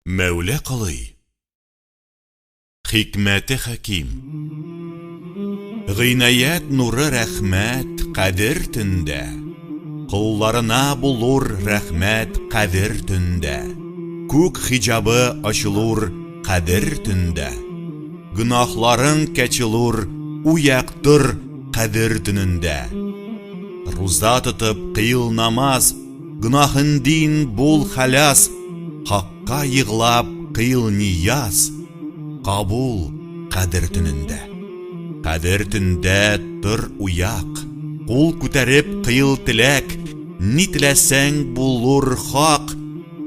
Мәүлә Кылый. Хикмәте хәким. Гыйнаят нуры рәхмәт кадер төндә. Кулларына булур рәхмәт кадер төндә. Күк хиҗабы ачылур кадер төндә. Гынахларың кәчилур уяктыр кадер төнендә. Руза тотып кыйл намаз, гынахын дин бул халяс. Хакка йыглап кыйл нияз, кабул кадер төнендә. Кадер төндә тор уяк, кул күтәреп кыйл теләк. Ни теләсәң булур хак,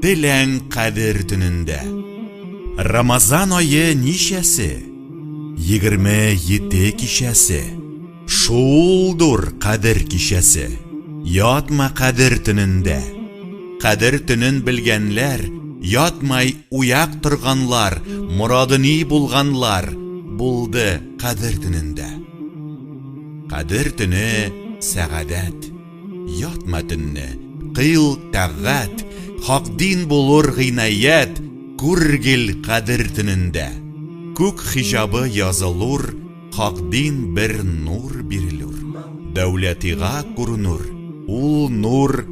теләң кадер төнендә. Рамазан айы ничәсе? 27 кичәсе. Шулдур кадер кичәсе. Ятма кадер төнендә. Кадер төнен белгәнләр, ятмай уяк торганлар, мурады ни булганлар, булды кадер төнендә. Кадер төне сәгадәт, ятма төнне, кыйл тәгать, хак дин булур гыйнаят, күргел кадер төнендә. Күк хиҗабы язылур, хак дин бер нур бирелур. Дәүләтига күренүр, ул нур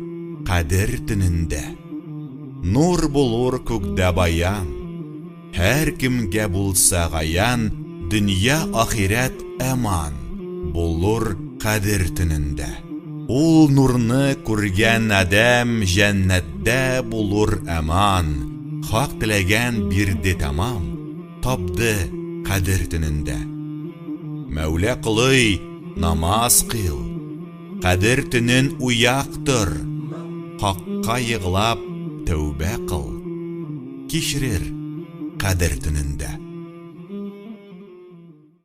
кадер төнендә. Нур булур күкдә баян, һәр кемгә булса гаян, дөнья ахирәт әман, булур кадер төнендә. Ул нурны күргән адәм җәннәттә булур әман, хак теләгән бирде тамам, тапды кадер төнендә. Мәүлә Кылый, намаз кыл, кадер төнен уяктыр, хакка йыглап тәүбә кыл, кичерер кадер төнендә.